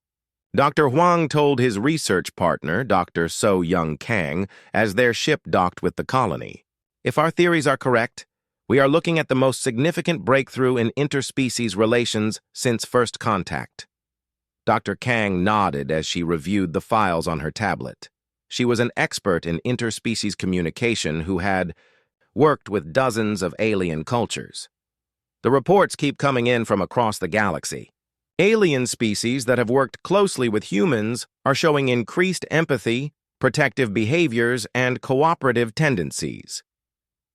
Dr. Huang told his research partner, Dr. So Young Kang, as their ship docked with the colony. "If our theories are correct, we are looking at the most significant breakthrough in interspecies relations since first contact." Dr. Kang nodded as she reviewed the files on her tablet. She was an expert in interspecies communication who had worked with dozens of alien cultures. "The reports keep coming in from across the galaxy. Alien species that have worked closely with humans are showing increased empathy, protective behaviors, and cooperative tendencies.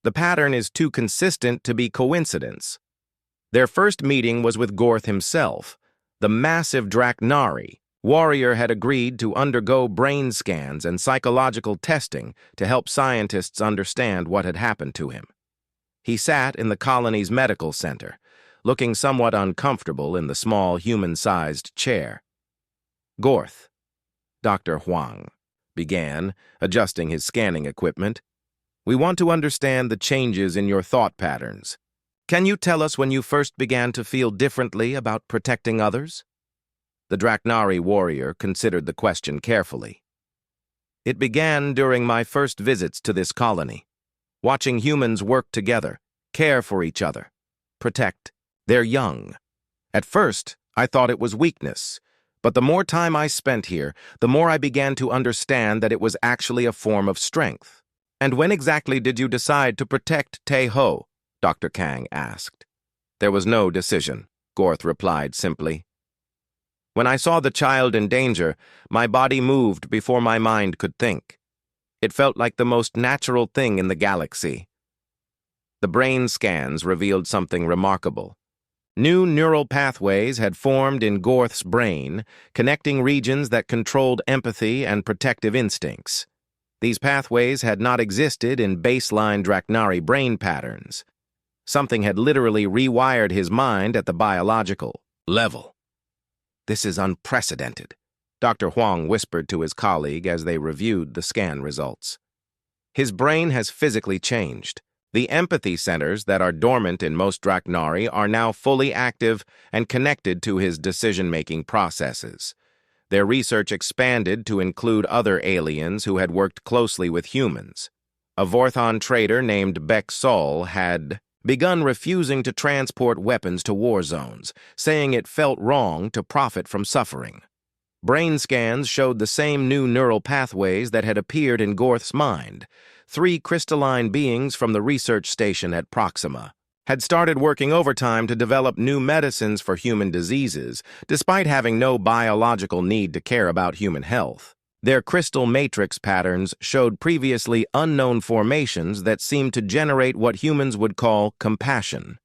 The pattern is too consistent to be coincidence." Their first meeting was with Gorth himself. The massive Draknari warrior had agreed to undergo brain scans and psychological testing to help scientists understand what had happened to him. He sat in the colony's medical center, looking somewhat uncomfortable in the small human-sized chair. "Gorth," Dr. Huang began, adjusting his scanning equipment, "we want to understand the changes in your thought patterns. Can you tell us when you first began to feel differently about protecting others?" The Draknari warrior considered the question carefully. It began during my first visits to this colony, watching humans work together, care for each other, protect their young. At first, I thought it was weakness, but the more time I spent here, the more I began to understand that it was actually a form of strength. "And when exactly did you decide to protect Tae-ho?" Dr. Kang asked. "There was no decision," Gorth replied simply. "When I saw the child in danger, my body moved before my mind could think. It felt like the most natural thing in the galaxy." The brain scans revealed something remarkable. New neural pathways had formed in Gorth's brain, connecting regions that controlled empathy and protective instincts. These pathways had not existed in baseline Draknari brain patterns. Something had literally rewired his mind at the biological level. "This is unprecedented," Dr. Huang whispered to his colleague as they reviewed the scan results. "His brain has physically changed. The empathy centers that are dormant in most Draknari are now fully active and connected to his decision-making processes. Their research expanded to include other aliens who had worked closely with humans. A Vorthon trader named Bek Sol had begun refusing to transport weapons to war zones, saying it felt wrong to profit from suffering. Brain scans showed the same new neural pathways that had appeared in Gorth's mind. 3 crystalline beings from the research station at Proxima had started working overtime to develop new medicines for human diseases, despite having no biological need to care about human health. Their crystal matrix patterns showed previously unknown formations that seemed to generate what humans would call compassion.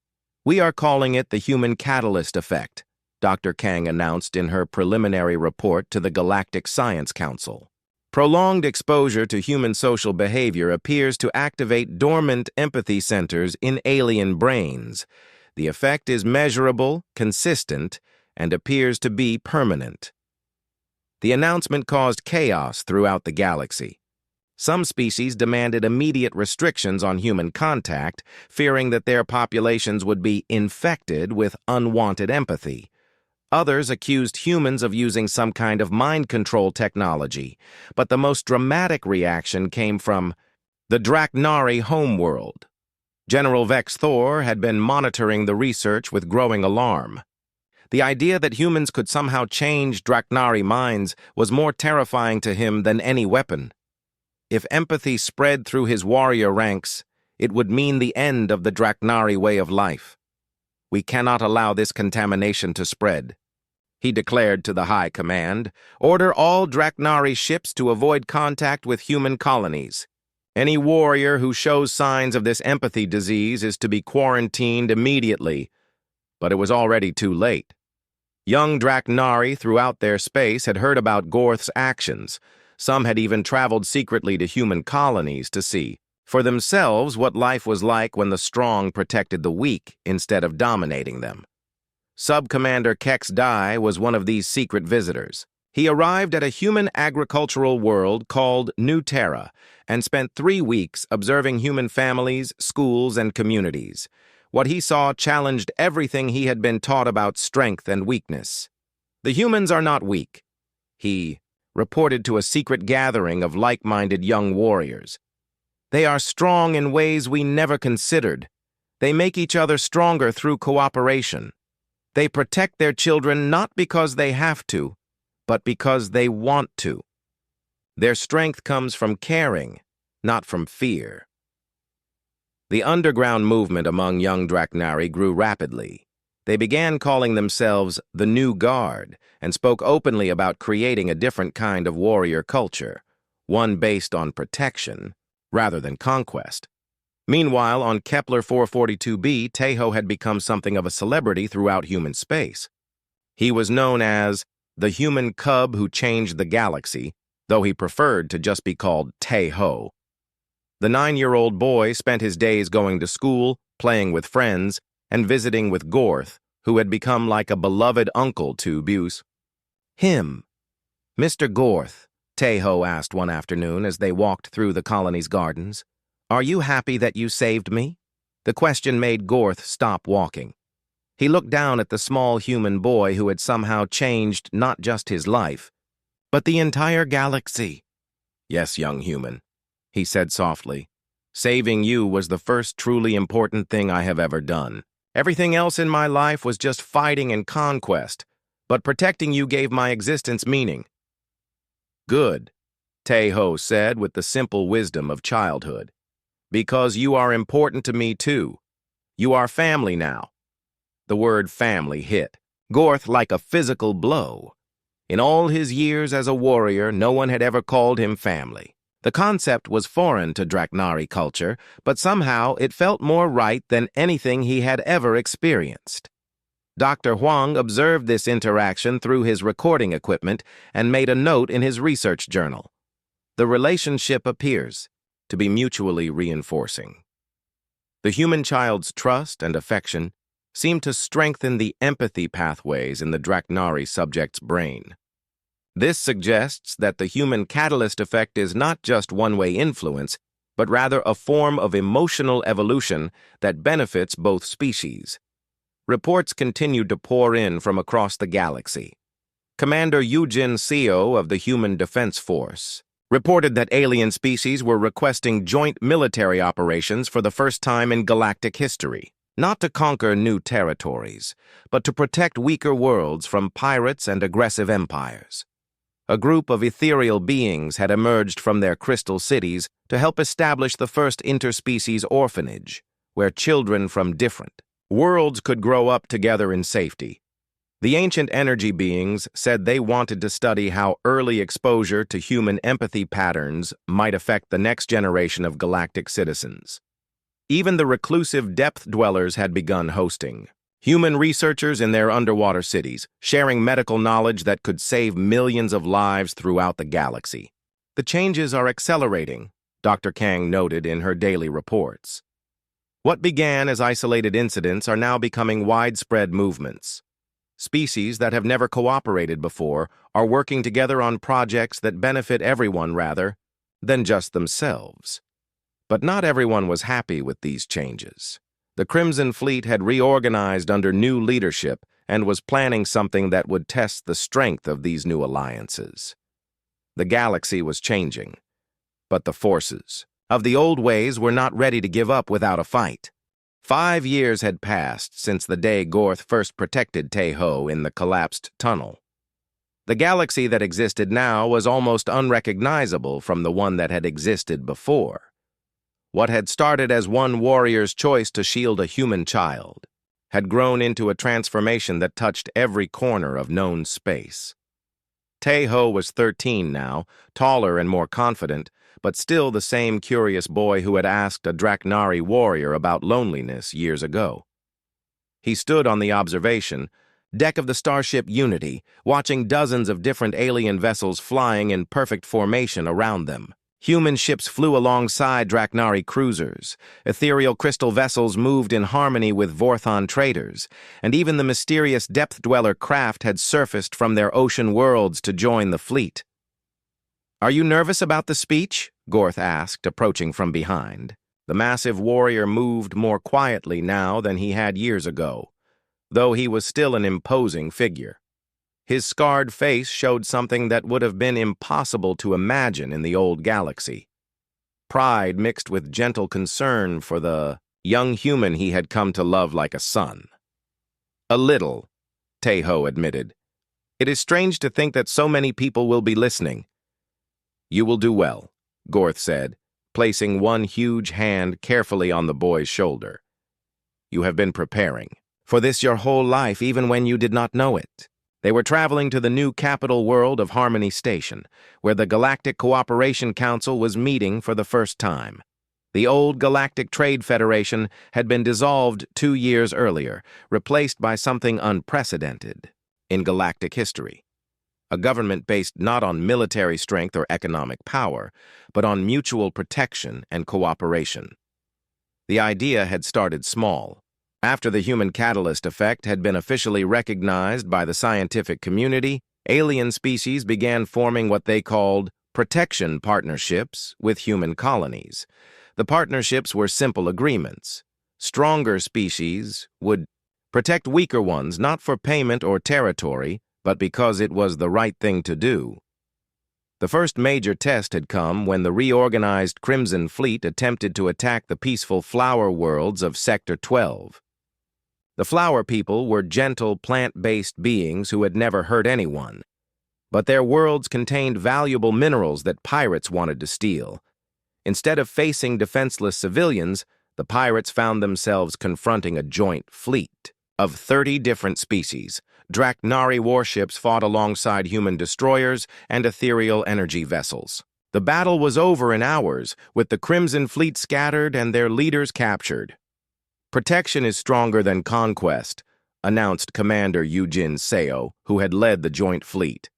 "We are calling it the human catalyst effect," Dr. Kang announced in her preliminary report to the Galactic Science Council. "Prolonged exposure to human social behavior appears to activate dormant empathy centers in alien brains. The effect is measurable, consistent, and appears to be permanent." The announcement caused chaos throughout the galaxy. Some species demanded immediate restrictions on human contact, fearing that their populations would be infected with unwanted empathy. Others accused humans of using some kind of mind control technology, but the most dramatic reaction came from the Draknari homeworld. General Vex Thor had been monitoring the research with growing alarm. The idea that humans could somehow change Draknari minds was more terrifying to him than any weapon. If empathy spread through his warrior ranks, it would mean the end of the Draknari way of life. "We cannot allow this contamination to spread," he declared to the High Command. "Order all Draknari ships to avoid contact with human colonies. Any warrior who shows signs of this empathy disease is to be quarantined immediately." But it was already too late. Young Draknari throughout their space had heard about Gorth's actions. Some had even traveled secretly to human colonies to see for themselves what life was like when the strong protected the weak instead of dominating them. Sub-Commander Kex Dai was one of these secret visitors. He arrived at a human agricultural world called New Terra and spent 3 weeks observing human families, schools, and communities. What he saw challenged everything he had been taught about strength and weakness. "The humans are not weak," he reported to a secret gathering of like-minded young warriors. "They are strong in ways we never considered. They make each other stronger through cooperation. They protect their children not because they have to, but because they want to. Their strength comes from caring, not from fear." The underground movement among young Draknari grew rapidly. They began calling themselves the New Guard and spoke openly about creating a different kind of warrior culture, one based on protection rather than conquest. Meanwhile, on Kepler 442b, Tae-ho had become something of a celebrity throughout human space. He was known as the human cub who changed the galaxy, though he preferred to just be called Tae-ho. The 9-year-old boy spent his days going to school, playing with friends, and visiting with Gorth, who had become like a beloved uncle to Buse. "Him, Mr. Gorth," Tae-ho asked one afternoon as they walked through the colony's gardens, "are you happy that you saved me?" The question made Gorth stop walking. He looked down at the small human boy who had somehow changed not just his life, but the entire galaxy. "Yes, young human," he said softly. "Saving you was the first truly important thing I have ever done. Everything else in my life was just fighting and conquest, but protecting you gave my existence meaning." "Good," Tae-ho said with the simple wisdom of childhood. "Because you are important to me too. You are family now." The word family hit Gorth like a physical blow. In all his years as a warrior, no one had ever called him family. The concept was foreign to Draknari culture, but somehow it felt more right than anything he had ever experienced. Dr. Huang observed this interaction through his recording equipment and made a note in his research journal. The relationship appears to be mutually reinforcing. The human child's trust and affection seem to strengthen the empathy pathways in the Draknari subject's brain. This suggests that the human catalyst effect is not just one-way influence, but rather a form of emotional evolution that benefits both species. Reports continued to pour in from across the galaxy. Commander Eugene Seo of the Human Defense Force reported that alien species were requesting joint military operations for the first time in galactic history. Not to conquer new territories, but to protect weaker worlds from pirates and aggressive empires. A group of ethereal beings had emerged from their crystal cities to help establish the first interspecies orphanage, where children from different worlds could grow up together in safety. The ancient energy beings said they wanted to study how early exposure to human empathy patterns might affect the next generation of galactic citizens. Even the reclusive depth dwellers had begun hosting human researchers in their underwater cities, sharing medical knowledge that could save millions of lives throughout the galaxy. "The changes are accelerating," Dr. Kang noted in her daily reports. "What began as isolated incidents are now becoming widespread movements. Species that have never cooperated before are working together on projects that benefit everyone rather than just themselves." But not everyone was happy with these changes. The Crimson Fleet had reorganized under new leadership and was planning something that would test the strength of these new alliances. The galaxy was changing, but the forces of the old ways were not ready to give up without a fight. 5 years had passed since the day Gorth first protected Tae-ho in the collapsed tunnel. The galaxy that existed now was almost unrecognizable from the one that had existed before. What had started as one warrior's choice to shield a human child had grown into a transformation that touched every corner of known space. Tae-ho was 13 now, taller and more confident, but still the same curious boy who had asked a Draknari warrior about loneliness years ago. He stood on the observation deck of the starship Unity, watching dozens of different alien vessels flying in perfect formation around them. Human ships flew alongside Draknari cruisers, ethereal crystal vessels moved in harmony with Vorthon traders, and even the mysterious depth-dweller craft had surfaced from their ocean worlds to join the fleet. "Are you nervous about the speech?" Gorth asked, approaching from behind. The massive warrior moved more quietly now than he had years ago, though he was still an imposing figure. His scarred face showed something that would have been impossible to imagine in the old galaxy. Pride mixed with gentle concern for the young human he had come to love like a son. "A little," Tae-ho admitted. "It is strange to think that so many people will be listening." "You will do well," Gorth said, placing one huge hand carefully on the boy's shoulder. "You have been preparing for this your whole life, even when you did not know it." They were traveling to the new capital world of Harmony Station, where the Galactic Cooperation Council was meeting for the first time. The old Galactic Trade Federation had been dissolved 2 years earlier, replaced by something unprecedented in galactic history. A government based not on military strength or economic power, but on mutual protection and cooperation. The idea had started small. After the human catalyst effect had been officially recognized by the scientific community, alien species began forming what they called protection partnerships with human colonies. The partnerships were simple agreements. Stronger species would Protect weaker ones not for payment or territory, but because it was the right thing to do. The first major test had come when the reorganized Crimson Fleet attempted to attack the peaceful flower worlds of Sector 12. The flower people were gentle, plant-based beings who had never hurt anyone, but their worlds contained valuable minerals that pirates wanted to steal. Instead of facing defenseless civilians, the pirates found themselves confronting a joint fleet of 30 different species. Draknari warships fought alongside human destroyers and ethereal energy vessels. The battle was over in hours, with the Crimson Fleet scattered and their leaders captured. "Protection is stronger than conquest," announced Commander Eugene Seo, who had led the joint fleet.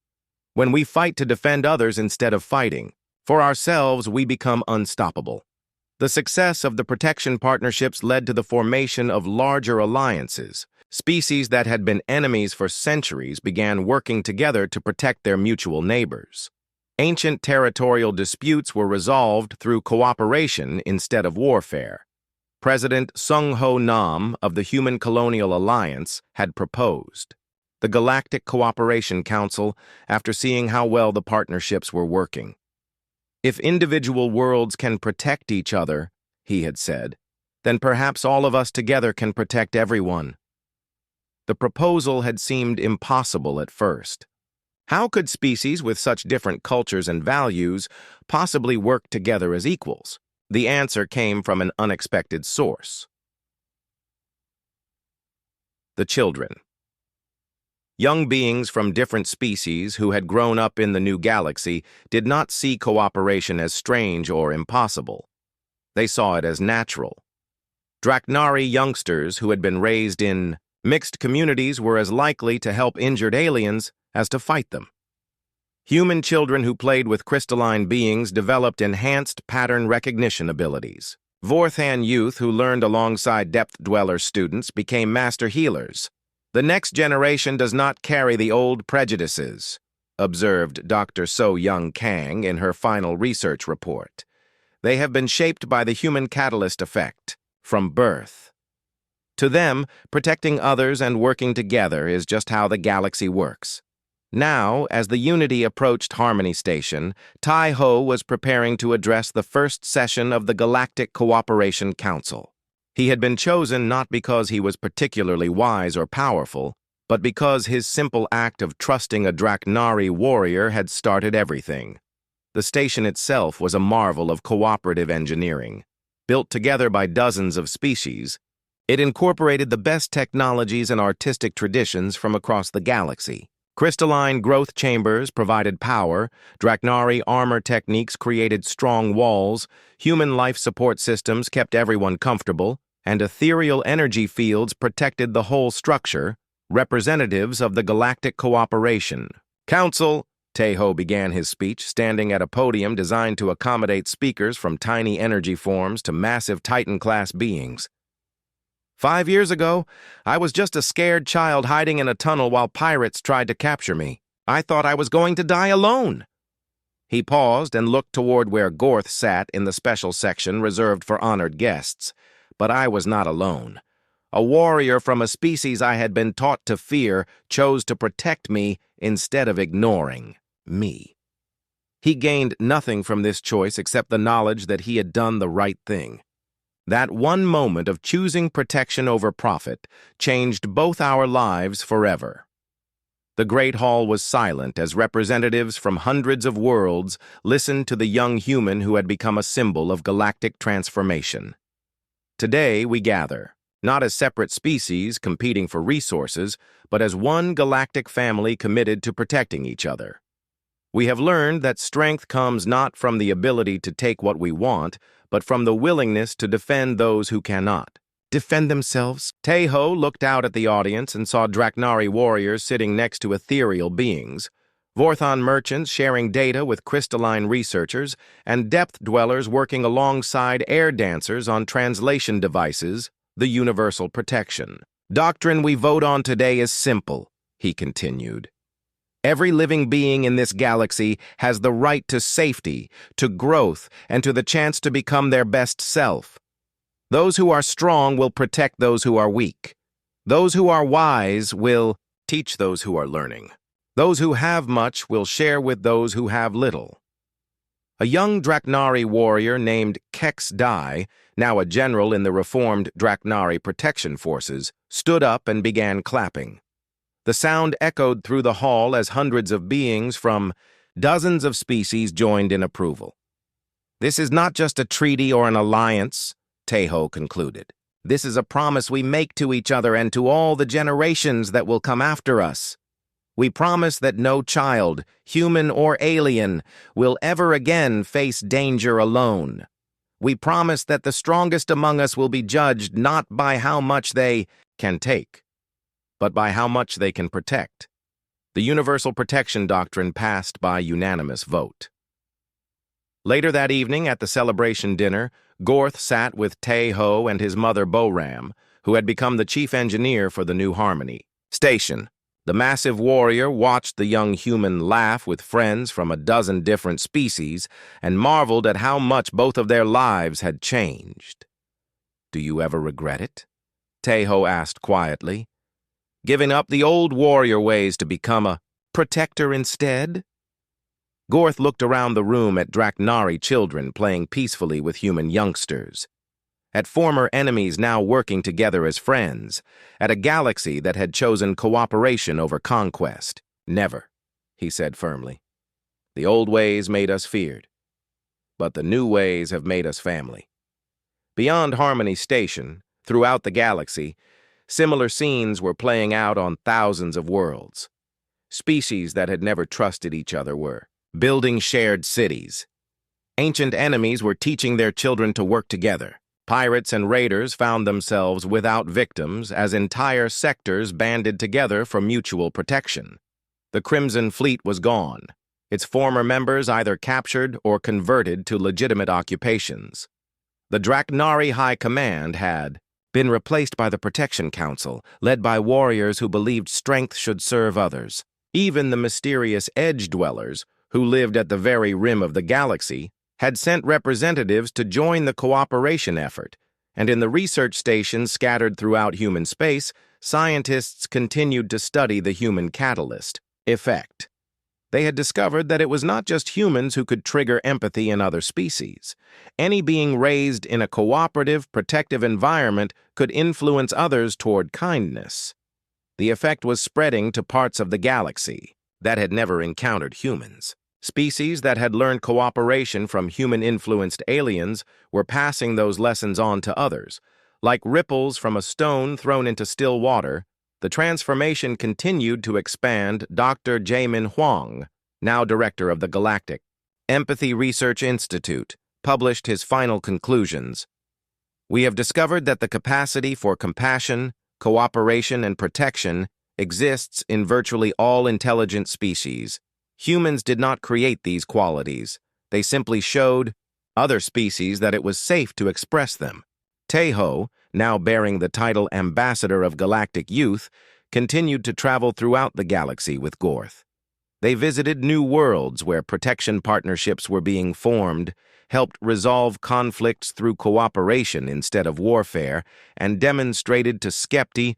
"When we fight to defend others instead of fighting, for ourselves we become unstoppable." The success of the protection partnerships led to the formation of larger alliances. Species that had been enemies for centuries began working together to protect their mutual neighbors. Ancient territorial disputes were resolved through cooperation instead of warfare. President Sung Ho Nam of the Human Colonial Alliance had proposed the Galactic Cooperation Council after seeing how well the partnerships were working. "If individual worlds can protect each other," he had said, "then perhaps all of us together can protect everyone." The proposal had seemed impossible at first. How could species with such different cultures and values possibly work together as equals? The answer came from an unexpected source: the children. Young beings from different species who had grown up in the new galaxy did not see cooperation as strange or impossible. They saw it as natural. Draknari youngsters who had been raised in mixed communities were as likely to help injured aliens as to fight them. Human children who played with crystalline beings developed enhanced pattern recognition abilities. Vorthan youth who learned alongside Depth Dweller students became master healers. "The next generation does not carry the old prejudices," observed Dr. So Young Kang in her final research report. "They have been shaped by the human catalyst effect from birth." To them, protecting others and working together is just how the galaxy works. Now, as the Unity approached Harmony Station, Tai Ho was preparing to address the first session of the Galactic Cooperation Council. He had been chosen not because he was particularly wise or powerful, but because his simple act of trusting a Draknari warrior had started everything. The station itself was a marvel of cooperative engineering. Built together by dozens of species, it incorporated the best technologies and artistic traditions from across the galaxy. Crystalline growth chambers provided power, Draknari armor techniques created strong walls, human life support systems kept everyone comfortable, and ethereal energy fields protected the whole structure, representatives of the Galactic Cooperation. "Council," Teho began his speech, standing at a podium designed to accommodate speakers from tiny energy forms to massive Titan-class beings. 5 years ago, I was just a scared child hiding in a tunnel while pirates tried to capture me. I thought I was going to die alone." He paused and looked toward where Gorth sat in the special section reserved for honored guests. But I was not alone. A warrior from a species I had been taught to fear chose to protect me instead of ignoring me. He gained nothing from this choice except the knowledge that he had done the right thing. That one moment of choosing protection over profit changed both our lives forever. The Great Hall was silent as representatives from hundreds of worlds listened to the young human who had become a symbol of galactic transformation. Today we gather, not as separate species competing for resources, but as one galactic family committed to protecting each other. We have learned that strength comes not from the ability to take what we want, but from the willingness to defend those who cannot. Defend themselves? Teho looked out at the audience and saw Draknari warriors sitting next to ethereal beings, Vorthon merchants sharing data with crystalline researchers, and depth dwellers working alongside air dancers on translation devices, the universal protection. "Doctrine we vote on today is simple," he continued. "Every living being in this galaxy has the right to safety, to growth, and to the chance to become their best self. Those who are strong will protect those who are weak. Those who are wise will teach those who are learning. Those who have much will share with those who have little. A young Draknari warrior named Kex Dai, now a general in the reformed Draknari protection forces, stood up and began clapping. The sound echoed through the hall as hundreds of beings from dozens of species joined in approval. "This is not just a treaty or an alliance," Teho concluded. "This is a promise we make to each other and to all the generations that will come after us. We promise that no child, human or alien, will ever again face danger alone. We promise that the strongest among us will be judged not by how much they can take, but by how much they can protect." The Universal Protection Doctrine passed by unanimous vote. Later that evening at the celebration dinner, Gorth sat with Teho and his mother Boram, who had become the chief engineer for the new Harmony station. The massive warrior watched the young human laugh with friends from a dozen different species and marveled at how much both of their lives had changed. "Do you ever regret it?" Teho asked quietly. "Giving up the old warrior ways to become a protector instead?" Gorth looked around the room at Draknari children playing peacefully with human youngsters, at former enemies now working together as friends, at a galaxy that had chosen cooperation over conquest. "Never," he said firmly. "The old ways made us feared, but the new ways have made us family." Beyond Harmony Station, throughout the galaxy, similar scenes were playing out on thousands of worlds. Species that had never trusted each other were building shared cities. Ancient enemies were teaching their children to work together. Pirates and raiders found themselves without victims as entire sectors banded together for mutual protection. The Crimson Fleet was gone, its former members either captured or converted to legitimate occupations. The Draknari High Command had been replaced by the Protection Council, led by warriors who believed strength should serve others. Even the mysterious Edge-dwellers, who lived at the very rim of the galaxy, had sent representatives to join the cooperation effort, and in the research stations scattered throughout human space, scientists continued to study the human catalyst effect. They had discovered that it was not just humans who could trigger empathy in other species. Any being raised in a cooperative, protective environment could influence others toward kindness. The effect was spreading to parts of the galaxy that had never encountered humans. Species that had learned cooperation from human-influenced aliens were passing those lessons on to others. Like ripples from a stone thrown into still water, the transformation continued to expand. Dr. Jaemin Huang, now director of the Galactic Empathy Research Institute, published his final conclusions. "We have discovered that the capacity for compassion, cooperation, and protection exists in virtually all intelligent species. Humans did not create these qualities. They simply showed other species that it was safe to express them." Teho, now bearing the title Ambassador of Galactic Youth, continued to travel throughout the galaxy with Gorth. They visited new worlds where protection partnerships were being formed, helped resolve conflicts through cooperation instead of warfare, and demonstrated to Skepti